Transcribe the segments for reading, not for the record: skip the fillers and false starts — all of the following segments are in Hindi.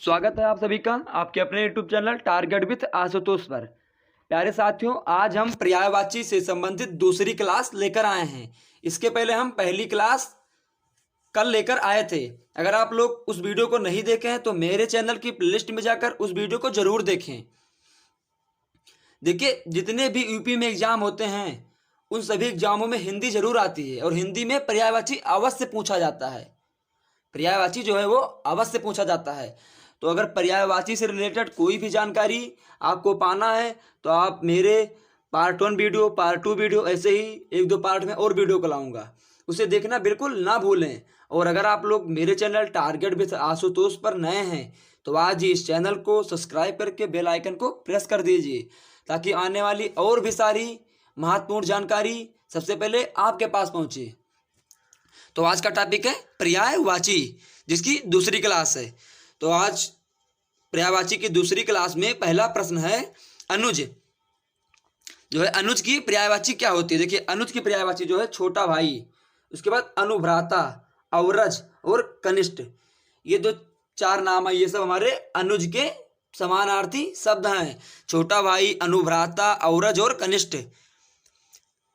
स्वागत है आप सभी का आपके अपने YouTube channel target with Ashutosh पर। प्यारे साथियों, आज हम पर्यायवाची से संबंधित दूसरी क्लास लेकर आए हैं। इसके पहले हम पहली क्लास कल लेकर आए थे। अगर आप लोग उस वीडियो को नहीं देखे हैं तो मेरे चैनल की प्लेलिस्ट में जाकर उस वीडियो को जरूर देखें। देखिए, जितने भी यूपी में एग्जाम होते हैं उन सभी एग्जामों में हिंदी जरूर आती है और हिंदी में पर्यायवाची अवश्य पूछा जाता है। पर्यायवाची जो है वो अवश्य पूछा जाता है। तो अगर पर्यायवाची से रिलेटेड कोई भी जानकारी आपको पाना है तो आप मेरे पार्ट 1 वीडियो, पार्ट 2 वीडियो, ऐसे ही 1-2 पार्ट में और वीडियो को लाऊंगा, उसे देखना बिल्कुल ना भूलें। और अगर आप लोग मेरे चैनल टारगेट विथ आशुतोष पर नए हैं तो आज ही इस चैनल को सब्सक्राइब करके बेल आइकन को प्रेस कर दीजिए, ताकि आने वाली और भी सारी महत्वपूर्ण जानकारी सबसे पहले आपके पास पहुंचे। तो आज का टॉपिक है पर्यायवाची, जिसकी दूसरी क्लास है। तो आज पर्यायवाची की दूसरी क्लास में पहला प्रश्न है, अनुज जो है, अनुज की पर्यायवाची क्या होती है। देखिए, अनुज की पर्यायवाची जो है छोटा भाई, उसके बाद अनुभ्राता, औरज और कनिष्ठ, ये दो चार नाम है, ये सब हमारे अनुज के समानार्थी शब्द हैं। छोटा भाई, अनुभ्राता, औरज और कनिष्ठ।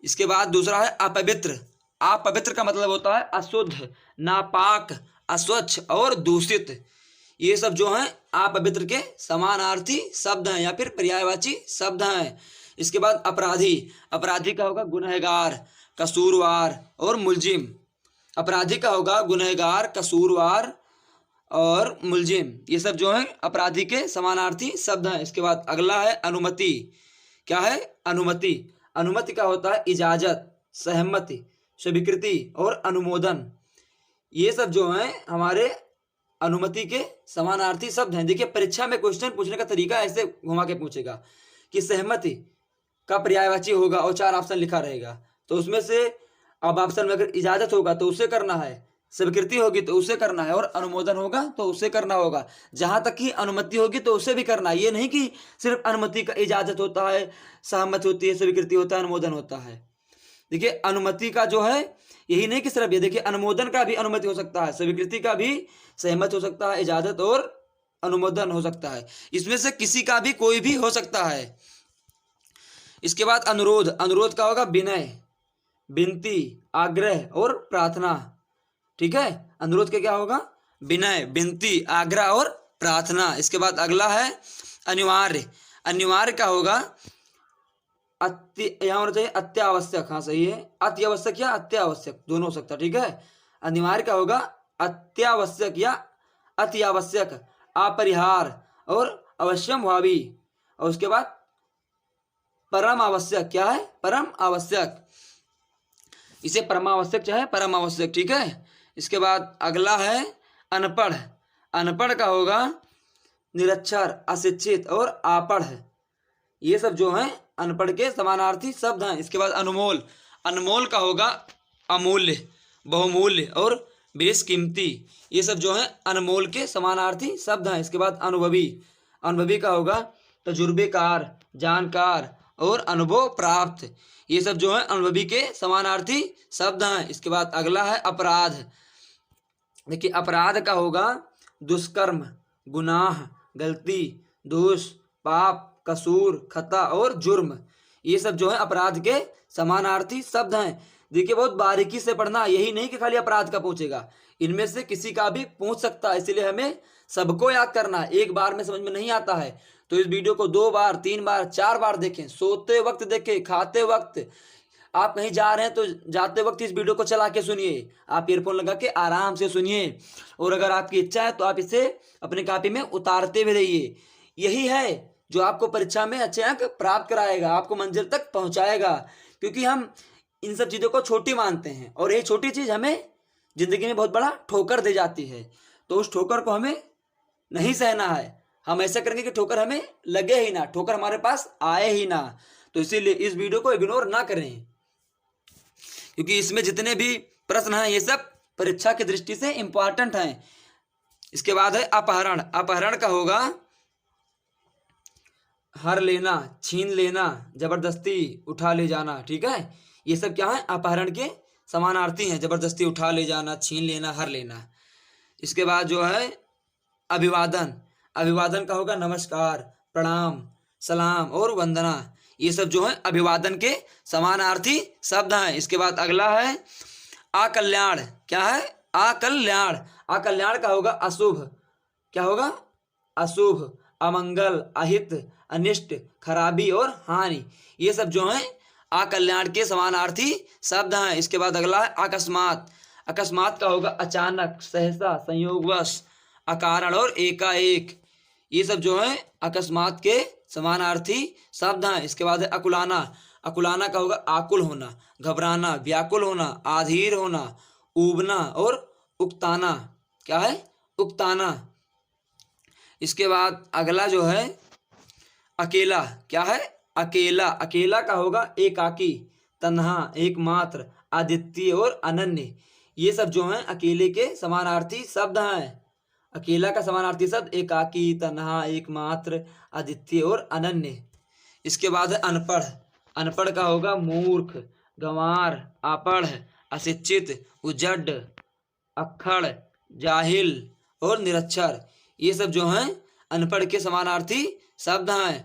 इसके बाद दूसरा है अपवित्र। अपवित्र का मतलब होता है अशुद्ध, नापाक, अस्वच्छ और दूषित। ये सब जो हैं अपवित्र के समानार्थी शब्द हैं या फिर पर्यायवाची शब्द हैं। इसके बाद अपराधी। अपराधी का होगा गुनहगार, कसूरवार और मुलजिम। अपराधी का होगा गुनहगार, कसूरवार और मुलजिम। ये सब जो हैं अपराधी के समानार्थी शब्द हैं। इसके बाद अगला है अनुमति। क्या है? अनुमति। अनुमति का होता है इजाजत, सहमति, स्वीकृति और अनुमोदन। ये सब जो हैं हमारे अनुमति के समानार्थी शब्द हैं। देखिए, परीक्षा में क्वेश्चन पूछने का तरीका ऐसे घुमा के पूछेगा कि सहमति का पर्यायवाची होगा और 4 ऑप्शन लिखा रहेगा। तो उसमें से अब ऑप्शन में अगर इजाजत होगा तो उसे करना है, स्वीकृति होगी तो उसे करना है और अनुमोदन होगा तो उसे करना होगा। जहां तक कि अनुमति होगी तो उसे भी करना है। ये नहीं कि सिर्फ अनुमति का इजाजत होता है, सहमति होती है, स्वीकृति होता है, अनुमोदन होता है। देखिए, अनुमति का जो है यही नहीं कि सिर्फ ये, देखिए अनुमोदन का भी अनुमति हो सकता है, स्वीकृति का भी सहमत हो सकता है, इजाजत और अनुमोदन हो सकता है। इसमें से किसी का भी कोई भी हो सकता है। इसके बाद अनुरोध। अनुरोध का होगा विनय, विनती, आग्रह और प्रार्थना। ठीक है, अनुरोध का क्या होगा? विनय, विनती, आग्रह और प्रार्थना। इसके बाद अगला है अनिवार्य। अनिवार्य का होगा यहाँ होना चाहिए अत्यावश्यक। हाँ, सही है, अत्यावश्यक या अत्यावश्यक दोनों हो सकता है। ठीक है, अनिवार्य का होगा अत्यावश्यक या अति आवश्यक, अपरिहार्य और अवश्यम भावी। और उसके बाद परम आवश्यक। क्या है? परम आवश्यक। इसे परमावश्यक चाहे परम आवश्यक। ठीक है, इसके बाद अगला है अनपढ़। अनपढ़ का होगा निरक्षर, अशिक्षित और आपढ़। ये सब जो हैं अनपढ़ के समानार्थी शब्द हैं। इसके बाद अनमोल। अनमोल का होगा अमूल्य, बहुमूल्य और बेशकीमती। ये सब जो है अनमोल के समानार्थी शब्द हैं। इसके बाद अनुभवी। अनुभवी का होगा तजुर्बेकार, जानकार और अनुभव प्राप्त। ये सब जो है अनुभवी के समानार्थी शब्द हैं। इसके बाद अगला है अपराध। देखिए, अपराध का होगा दुष्कर्म, गुनाह, गलती, दोष, पाप, कसूर, खता और जुर्म। ये सब जो है अपराध के समानार्थी शब्द हैं। देखिए, बहुत बारीकी से पढ़ना, यही नहीं कि खाली अपराध का पूछेगा, इनमें से किसी का भी पूछ सकता है। इसलिए हमें सबको याद करना है, एक बार में समझ में नहीं आता है तो इस वीडियो को 2 बार, 3 बार, 4 बार देखें। सोते वक्त देखें, खाते वक्त, आप कहीं जा रहे हैं तो जाते वक्त इस वीडियो को चला के सुनिए, आप ईयरफोन लगा के आराम से सुनिए। और अगर आपकी इच्छा है तो आप इसे अपनी कॉपी में उतारते भी रहिए। यही है जो आपको परीक्षा में अच्छे अंक प्राप्त कराएगा, आपको मंजिल तक पहुंचाएगा। क्योंकि हम इन सब चीज़ों को छोटी मानते हैं और ये छोटी चीज़ हमें जिंदगी में बहुत बड़ा ठोकर दे जाती है। तो उस ठोकर को हमें नहीं सहना है। हम ऐसा करेंगे कि ठोकर हमें लगे ही ना, ठोकर हमारे पास आए ही ना। तो इसीलिए इस वीडियो को इग्नोर ना करें, क्योंकि इसमें जितने भी प्रश्न हैं ये सब परीक्षा की दृष्टि से इंपॉर्टेंट हैं। इसके बाद है अपहरण। अपहरण का होगा हर लेना, छीन लेना, जबरदस्ती उठा ले जाना। ठीक है, ये सब क्या है? अपहरण के समानार्थी हैं। जबरदस्ती उठा ले जाना, छीन लेना, हर लेना। इसके बाद जो है अभिवादन। अभिवादन का होगा नमस्कार, प्रणाम, सलाम और वंदना। ये सब जो है अभिवादन के समानार्थी शब्द हैं। इसके बाद अगला है आकल्याण। क्या है? आकल्याण। आकल्याण का होगा अशुभ। क्या होगा? अशुभ, अमंगल, अहित, अनिष्ट, खराबी और हानि। ये सब जो हैं आकल्याण के समानार्थी शब्द हैं। इसके बाद अगला है अकस्मात। अकस्मात का होगा अचानक, सहसा, संयोगवश, अकारण और एकाएक। ये सब जो है अकस्मात के समानार्थी शब्द हैं। इसके बाद है अकुलाना। अकुलाना का होगा आकुल होना, घबराना, व्याकुल होना, आधीर होना, ऊबना और उकताना। क्या है? उकताना। इसके बाद अगला जो है अकेला। क्या है? अकेला। अकेला का होगा एकाकी, तन्हा, एकमात्र, अद्वितीय और अनन्य। ये सब जो हैं अकेले के समानार्थी शब्द हैं। अकेला का समानार्थी शब्द एकाकी, तन्हा, एकमात्र, अद्वितीय और अनन्य। इसके बाद है अनपढ़। अनपढ़ का होगा मूर्ख, गंवार, अपढ़, अशिक्षित, उजड, अक्खड़, जाहिल और निरक्षर। ये सब जो हैं अनपढ़ के समानार्थी शब्द हैं।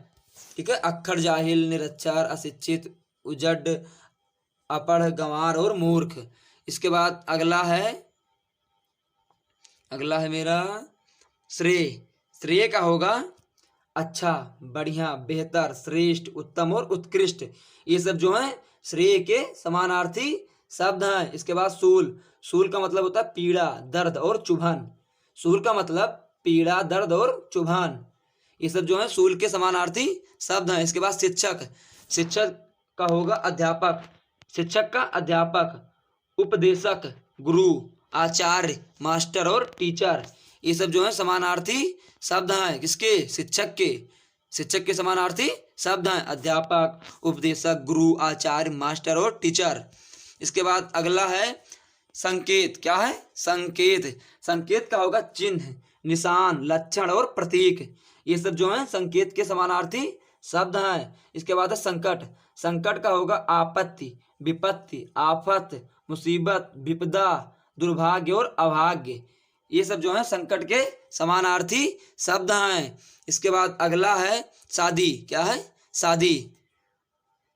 ठीक है? अक्खड़, जाहिल, निरक्षर, अशिक्षित, उजड, अपढ़, गंवार और मूर्ख। इसके बाद अगला है मेरा श्रेय। श्रेय का होगा अच्छा, बढ़िया, बेहतर, श्रेष्ठ, उत्तम और उत्कृष्ट। ये सब जो हैं श्रेय के समानार्थी शब्द हैं। इसके बाद सूल। सूल का मतलब होता है पीड़ा, दर्द और चुभन। सूल का मतलब पीड़ा, दर्द और चुभन। ये सब जो है सूल के समानार्थी शब्द हैं। इसके बाद शिक्षक। शिक्षक का होगा अध्यापक। शिक्षक का अध्यापक, उपदेशक, गुरु, आचार्य, मास्टर और टीचर। ये सब जो है समानार्थी शब्द हैं। किसके? शिक्षक के। शिक्षक के समानार्थी शब्द हैं अध्यापक, उपदेशक, गुरु, आचार्य, मास्टर और टीचर। इसके बाद अगला है संकेत। क्या है? संकेत। संकेत का होगा चिन्ह, निशान, लक्षण और प्रतीक। ये सब जो है संकेत के समानार्थी शब्द हैं। इसके बाद है संकट। संकट का होगा आपत्ति, विपत्ति, आफत, मुसीबत, विपदा, दुर्भाग्य और अभाग्य। ये सब जो है संकट के समानार्थी शब्द हैं। इसके बाद अगला है शादी। क्या है? शादी।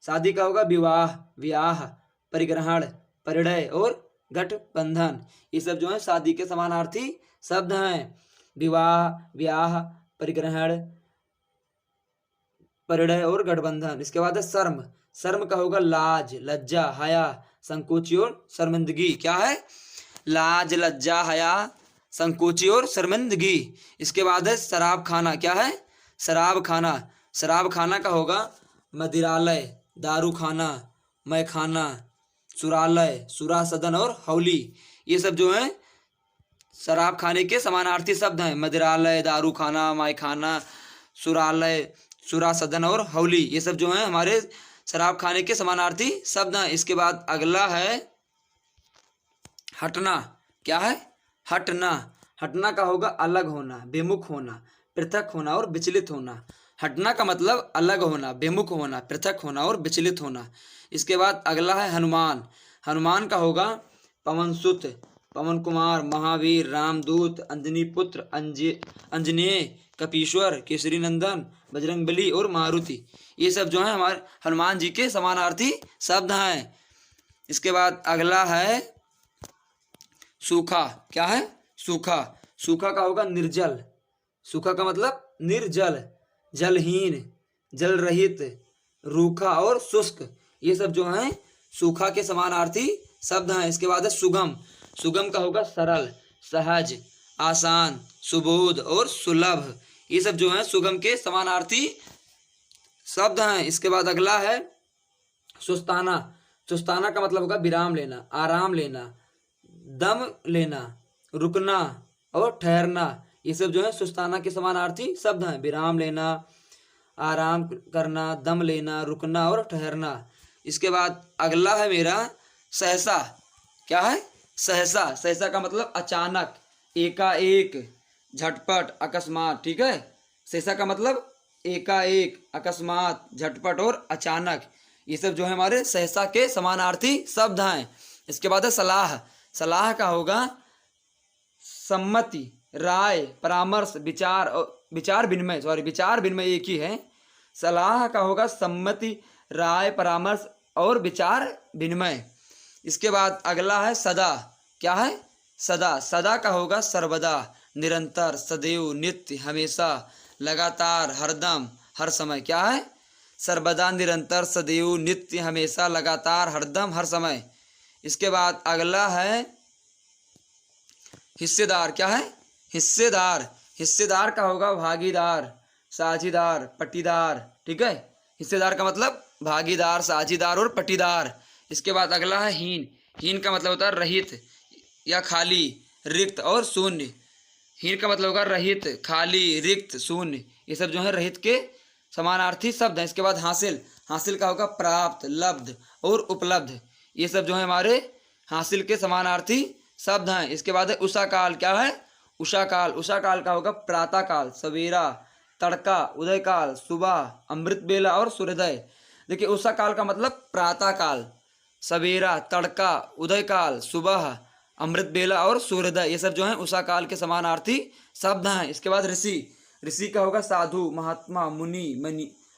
शादी का होगा विवाह, ब्याह, परिग्रहण, परिणय और गठबंधन। ये सब जो है शादी के समानार्थी शब्द हैं। विवाह, ब्याह, परिग्रहण, परिणय और गठबंधन। इसके बाद है शर्म। शर्म का होगा लाज, लज्जा, हया, संकोची और शर्मिंदगी। क्या है? लाज, लज्जा, हया, संकोची और शर्मिंदगी। इसके बाद है शराब खाना। क्या है? शराब खाना। शराब खाना का होगा मदिरालय, दारू खाना, मैखाना, सुरालय, सुरा सदन और हौली। ये सब जो है शराब खाने के समानार्थी शब्द हैं। मदिरालय, दारू खाना, मैखाना, सुरालय, सुरा सदन और हौली। ये सब जो हैं हमारे शराब खाने के समानार्थी शब्द हैं। इसके बाद अगला है हटना। क्या है? हटना। हटना का होगा अलग होना, बेमुख होना, पृथक होना और विचलित होना। हटना का मतलब अलग होना, बेमुख होना, पृथक होना और विचलित होना। इसके बाद अगला है हनुमान। हनुमान का होगा पवनसुत, पवन कुमार, महावीर, रामदूत, अंजनी पुत्र, अंजनेय, कपीश्वर, केसरी नंदन, बजरंगबली और मारुति। ये सब जो है हमारे हनुमान जी के समानार्थी शब्द हैं। इसके बाद अगला है सूखा। क्या है? सूखा। सूखा का होगा निर्जल। सूखा का मतलब निर्जल, जलहीन, जल रहित, रूखा और शुष्क। ये सब जो हैं सूखा के समानार्थी शब्द हैं। इसके बाद है सुगम। सुगम का होगा सरल, सहज, आसान, सुबोध और सुलभ। ये सब जो हैं सुगम के समानार्थी शब्द हैं। इसके बाद अगला है सुस्ताना। सुस्ताना का मतलब होगा विराम लेना, आराम लेना, दम लेना, रुकना और ठहरना। ये सब जो है सुस्ताना के समानार्थी शब्द हैं। विराम लेना, आराम करना, दम लेना, रुकना और ठहरना। इसके बाद अगला है मेरा सहसा। क्या है? सहसा। सहसा का मतलब अचानक, एकाएक, झटपट, अकस्मात। ठीक है? सहसा का मतलब एकाएक, अकस्मात, झटपट और अचानक। ये सब जो है हमारे सहसा के समानार्थी शब्द हैं। इसके बाद है सलाह। सलाह का होगा सम्मति, राय, परामर्श, विचार विनिमय, विचार विनिमय एक ही है। सलाह का होगा सम्मति, राय, परामर्श और विचार विनिमय। इसके बाद अगला है सदा। क्या है? सदा। सदा का होगा सर्वदा, निरंतर, सदैव, नित्य, हमेशा, लगातार, हरदम, हर समय। क्या है? सर्वदा, निरंतर, सदैव, नित्य, हमेशा, लगातार, हरदम, हर समय। इसके बाद अगला है हिस्सेदार। क्या है? हिस्सेदार। हिस्सेदार का होगा भागीदार, साझीदार, पट्टीदार। ठीक है, हिस्सेदार का मतलब भागीदार, साझीदार और पट्टीदार। इसके बाद अगला है हीन। हीन का मतलब होता है रहित या खाली, रिक्त और शून्य। हीन का मतलब होगा रहित, खाली, रिक्त, शून्य। ये सब जो है रहित के समानार्थी शब्द हैं। इसके बाद हासिल। हासिल का होगा प्राप्त, लब्ध और उपलब्ध। ये सब जो है हमारे हासिल के समानार्थी शब्द हैं। इसके बाद है उषा काल। क्या है? उषा काल। उषा काल का होगा प्रातः काल, सवेरा, तड़का, उदय काल, सुबह, अमृत बेला और सूर्योदय। देखिए उषा काल का मतलब प्रातः काल, सवेरा, तड़का, उदय काल, सुबह, अमृत बेला और सूर्योदय। ये सब जो है उषा काल के समानार्थी शब्द हैं। इसके बाद ऋषि। ऋषि का होगा साधु, महात्मा, मुनि,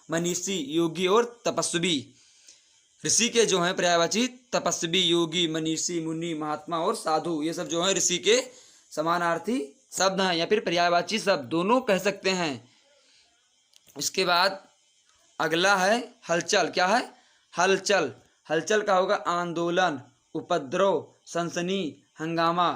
मनीषी, योगी और तपस्वी। ऋषि के जो है पर्यायवाची तपस्वी, योगी, मनीषी, मुनि, महात्मा और साधु। ये सब जो है ऋषि के समानार्थी शब्द हैं या फिर पर्यायवाची शब्द, दोनों कह सकते हैं। इसके बाद अगला है हलचल। क्या है? हलचल। हलचल का होगा आंदोलन, उपद्रव, सनसनी, हंगामा,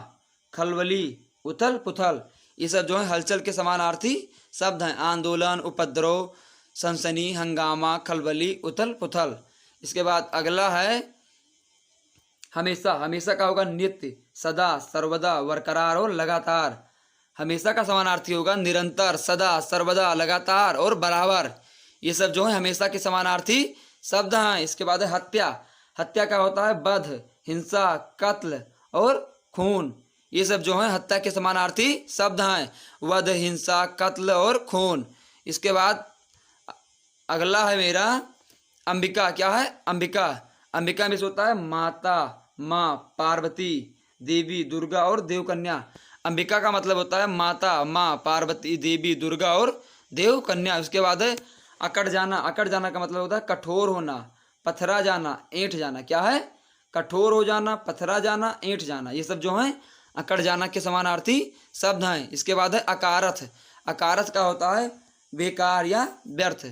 खलबली, उथल पुथल। ये सब जो है हलचल के समानार्थी शब्द हैं। आंदोलन, उपद्रव, सनसनी, हंगामा, खलबली, उथल पुथल। इसके बाद अगला है हमेशा। हमेशा का होगा नित्य, सदा, सर्वदा, बरकरार और लगातार। हमेशा का समानार्थी होगा निरंतर, सदा, सर्वदा, लगातार और बराबर। ये सब जो है हमेशा के समानार्थी शब्द हैं। इसके बाद है हत्या। हत्या का होता है वध, हिंसा, कत्ल और खून। ये सब जो है हत्या के समानार्थी शब्द हैं। वध, हिंसा, कत्ल और खून। इसके बाद अगला है मेरा अंबिका। क्या है? अंबिका। अंबिका में से होता है माता, माँ, पार्वती, देवी, दुर्गा और देवकन्या। अंबिका का मतलब होता है माता, माँ, पार्वती, देवी, दुर्गा और देवकन्या। उसके बाद है अकड़ जाना। अकड़ जाना का मतलब होता है कठोर होना, पथरा जाना, ऐंठ जाना। क्या है? कठोर हो जाना, पथरा जाना, ऐंठ जाना। ये सब जो है अकड़ जाना के समानार्थी शब्द हैं। इसके बाद है अकारथ। अकारथ का होता है बेकार या व्यर्थ।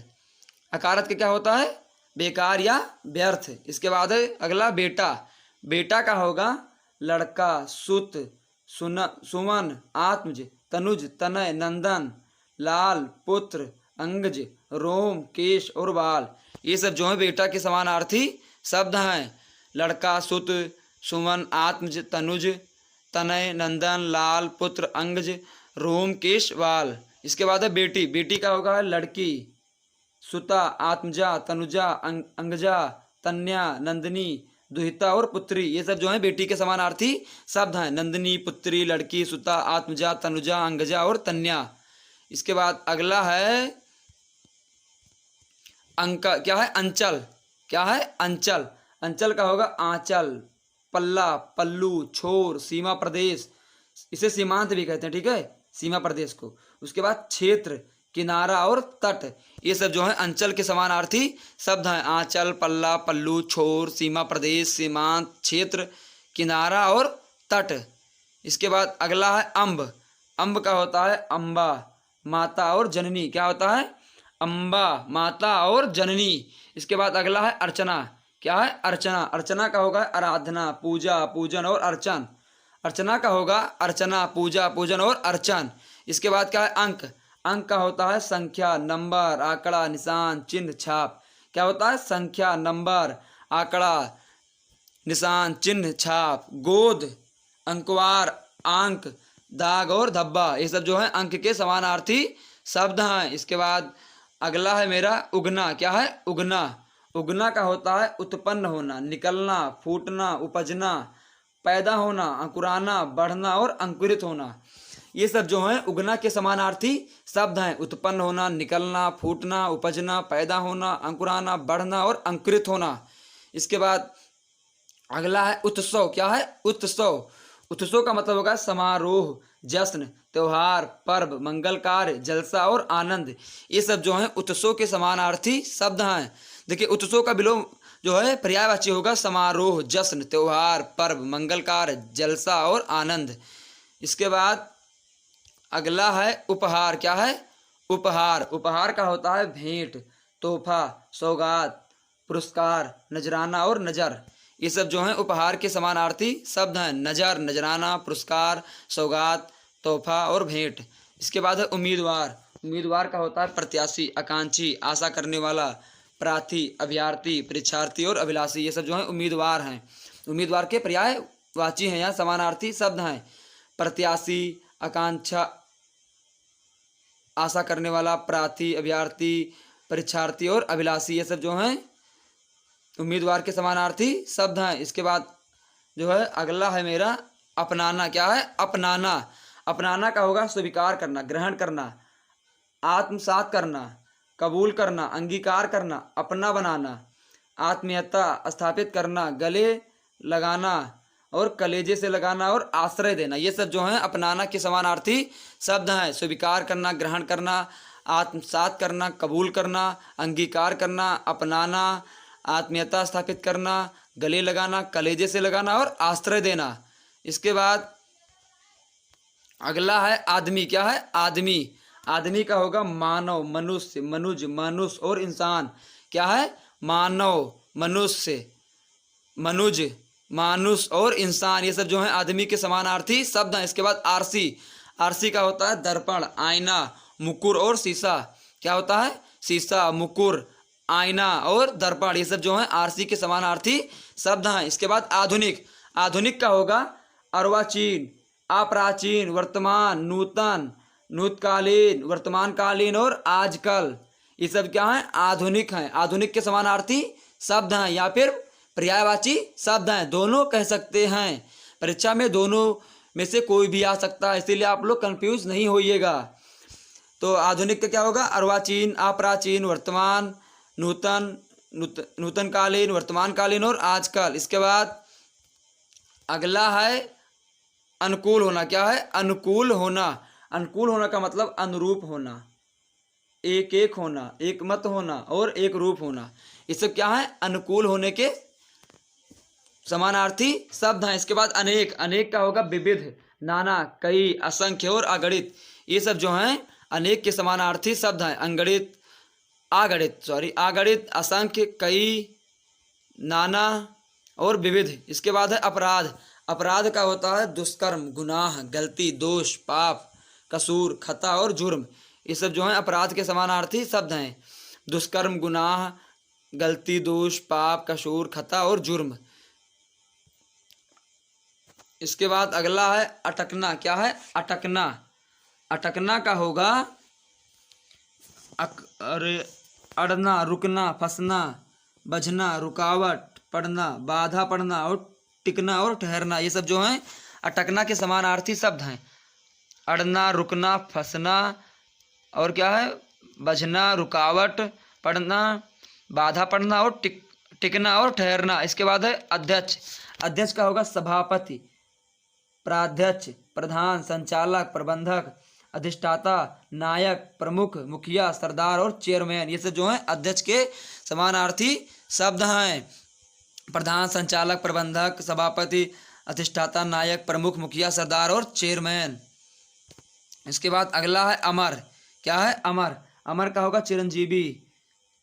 अकारथ का क्या होता है? बेकार या व्यर्थ। इसके बाद है अगला बेटा। बेटा का होगा लड़का, सुत, सुमन, आत्मज, तनुज, तनय, नंदन, लाल, पुत्र, अंगज, रोम, केश और बाल। ये सब जो है बेटा के समानार्थी शब्द हैं। लड़का, सुत, सुमन, आत्मज, तनुज, तनय, नंदन, लाल, पुत्र, अंगज, रोम, केश, बाल। इसके बाद है बेटी। बेटी का होगा लड़की, सुता, आत्मजा, तनुजा, अंगजा, तन्या, नंदिनी, दुहिता और पुत्री। ये सब जो है बेटी के समानार्थी शब्द हैं। नंदिनी, पुत्री, लड़की, सुता, आत्मजा, तनुजा, अंगजा और तन्या। इसके बाद अगला है क्या है? अंचल। क्या है? अंचल। अंचल का होगा आंचल, पल्ला, पल्लू, छोर, सीमा प्रदेश। इसे सीमांत भी कहते हैं। ठीक है, सीमा प्रदेश को। उसके बाद क्षेत्र, किनारा और तट। ये सब जो है अंचल के समानार्थी शब्द हैं। आंचल, पल्ला, पल्लू, छोर, सीमा प्रदेश, सीमांत, क्षेत्र, किनारा और तट। इसके बाद अगला है अम्ब। अम्ब का होता है अम्बा, माता और जननी। क्या होता है? अम्बा, माता और जननी। इसके बाद अगला है अर्चना। क्या है? अर्चना। अर्चना का होगा आराधना, पूजा, पूजन और अर्चन। अर्चना का होगा अर्चना, पूजा, पूजन और अर्चन। इसके बाद क्या है? अंक। अंक का होता है संख्या, नंबर, आंकड़ा, निशान, चिन्ह, छाप। क्या होता है? संख्या, नंबर, आंकड़ा, निशान, चिन्ह, छाप। गोद, अंकवार, अंक, दाग और धब्बा। ये सब जो है अंक के समानार्थी शब्द हैं। इसके बाद अगला है मेरा उगना। क्या है? उगना। उगना का होता है उत्पन्न होना, निकलना, फूटना, उपजना, पैदा होना, अंकुराना, बढ़ना और अंकुरित होना। ये सब जो है उगना के समानार्थी शब्द हैं। उत्पन्न होना, निकलना, फूटना, उपजना, पैदा होना, अंकुराना, बढ़ना और अंकुरित होना। इसके बाद अगला है उत्सव। क्या है? उत्सव। उत्सव का मतलब होगा समारोह, जश्न, त्योहार, पर्व, मंगल कार्य, जलसा और आनंद, ये सब जो हैं उत्सव के समानार्थी शब्द हैं। देखिए उत्सव का विलोम जो है पर्यायवाची होगा समारोह, जश्न, त्योहार, पर्व, मंगल कार्य, जलसा और आनंद। इसके बाद अगला है उपहार। क्या है? उपहार। उपहार का होता है भेंट, तोहफा, सौगात, पुरस्कार, नजराना और नजर, ये सब जो हैं उपहार के समानार्थी शब्द हैं। नजर, नजराना, पुरस्कार, सौगात, तोहफा और भेंट। इसके बाद है उम्मीदवार। उम्मीदवार का होता है प्रत्याशी, आकांक्षी, आशा करने वाला, प्रार्थी, अभ्यर्थी, परीक्षार्थी और अभिलाषी, ये सब जो हैं उम्मीदवार हैं। उम्मीदवार के पर्यायवाची हैं, यहाँ समानार्थी शब्द हैं। प्रत्याशी, आकांक्षा, आशा करने वाला, प्रार्थी, अभ्यर्थी, परीक्षार्थी और अभिलाषी, ये सब जो हैं उम्मीदवार के समानार्थी शब्द हैं। इसके बाद जो है अगला है मेरा अपनाना। क्या है? अपनाना। अपनाना का होगा स्वीकार करना, ग्रहण करना, आत्मसात करना, कबूल करना, अंगीकार करना, अपना बनाना, आत्मीयता स्थापित करना, गले लगाना और कलेजे से लगाना और आश्रय देना, ये सब जो हैं अपनाना के समानार्थी शब्द हैं। स्वीकार करना, ग्रहण करना, आत्मसात करना, कबूल करना, अंगीकार करना, अपनाना, आत्मीयता स्थापित करना, गले लगाना, कलेजे से लगाना और आश्रय देना। इसके बाद अगला है आदमी। क्या है? आदमी। आदमी का होगा मानव, मनुष्य, मनुज, मानुष और इंसान। क्या है? मानव, मनुष्य, मनुज, मानुष और इंसान, ये सब जो हैं आदमी के समानार्थी शब्द हैं। इसके बाद आरसी। आरसी का होता है दर्पण, आईना, मुकुर और शीशा। क्या होता है? शीशा, मुकुर, आईना और दर्पण, ये सब जो हैं आरसी के समानार्थी शब्द हैं। इसके बाद आधुनिक। आधुनिक का होगा अर्वाचीन, अप्राचीन, वर्तमान, नूतन, नूतकालीन, वर्तमानकालीन और आजकल, ये सब क्या हैं? आधुनिक हैं। आधुनिक के समानार्थी शब्द हैं या फिर पर्यायवाची शब्द हैं, दोनों कह सकते हैं। परीक्षा में दोनों में से कोई भी आ सकता है, इसीलिए आप लोग कंफ्यूज नहीं होइएगा। तो आधुनिक का क्या होगा? अर्वाचीन, अप्राचीन, वर्तमान, नूतन, नूतनकालीन, वर्तमानकालीन और आजकल। इसके बाद अगला है अनुकूल होना। क्या है? अनुकूल होना। अनुकूल होना का मतलब अनुरूप होना, एक एक होना, एक मत होना और एक रूप होना, ये सब क्या है? अनुकूल होने के समानार्थी शब्द हैं। इसके बाद अनेक। अनेक का होगा विविध, नाना, कई, असंख्य और अगणित, ये सब जो हैं अनेक के समानार्थी शब्द हैं। अगणित, असंख्य, कई, नाना और विविध। इसके बाद है अपराध। अपराध का होता है दुष्कर्म, गुनाह, गलती, दोष, पाप, कसूर, खता और जुर्म, ये सब जो हैं अपराध के समानार्थी शब्द हैं। दुष्कर्म, गुनाह, गलती, दोष, पाप, कसूर, खता और जुर्म। इसके बाद अगला है अटकना। क्या है? अटकना। अटकना का होगा अड़ना, रुकना, फंसना, बझना, रुकावट पड़ना, बाधा पड़ना और टिकना और ठहरना, ये सब जो हैं अटकना के समानार्थी शब्द हैं। अड़ना, रुकना, फंसना और क्या है? बझना, रुकावट पड़ना, बाधा पड़ना और टिकना और ठहरना। इसके बाद है अध्यक्ष। अध्यक्ष का होगा सभापति, प्राध्यक्ष, प्रधान, संचालक, प्रबंधक, अधिष्ठाता, नायक, प्रमुख, मुखिया, सरदार और चेयरमैन, ये सब जो हैं अध्यक्ष के समानार्थी शब्द हैं। प्रधान, संचालक, प्रबंधक, सभापति, अधिष्ठाता, नायक, प्रमुख, मुखिया, सरदार और चेयरमैन। इसके बाद अगला है अमर। क्या है? अमर। अमर का होगा चिरंजीवी।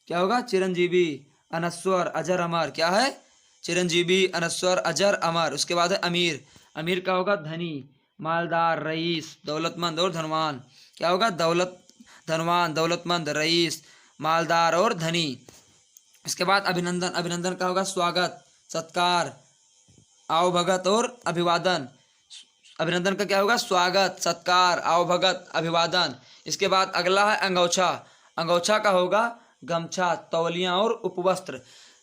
क्या होगा? चिरंजीवी, अनश्वर, अजर, अमर। क्या है? चिरंजीवी, अनश्वर, अजर, अमर। उसके बाद है अमीर। अमीर का होगा धनी, मालदार, रईस, दौलतमंद और धनवान। क्या होगा? धनवान, दौलतमंद, रईस, मालदार और धनी। इसके बाद अभिनंदन। अभिनंदन का होगा स्वागत, सत्कार, आवभगत और अभिवादन। अभिनंदन का क्या होगा? स्वागत, सत्कार, आवभगत, अभिवादन। इसके बाद अगला है अंगोछा। अंगोछा का होगा गमछा, तौलिया और उपवस्त्र।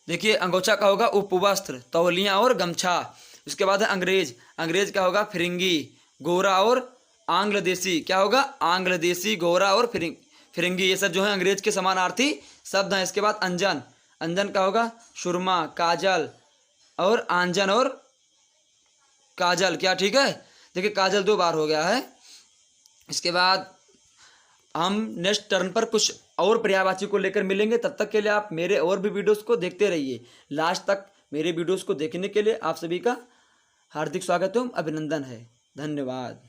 देखिए अंगोछा का होगा उपवस्त्र, तौलिया और गमछा। इसके बाद है अंग्रेज। अंग्रेज का होगा फिरंगी, गोरा और आंग्ल देशी। क्या होगा? आंग्ल देशी, गोरा और फिरंगी, ये सब जो है अंग्रेज के समानार्थी शब्द हैं। इसके बाद अंजन। अंजन का होगा सुरमा, काजल और आंजन और काजल। क्या ठीक है? देखिए काजल 2 बार हो गया है। इसके बाद हम नेक्स्ट टर्न पर कुछ और पर्यायवाची को लेकर मिलेंगे। तब तक के लिए आप मेरे और भी वीडियोस को देखते रहिए। लास्ट तक मेरे वीडियोस को देखने के लिए आप सभी का हार्दिक स्वागत एवं अभिनंदन है। धन्यवाद।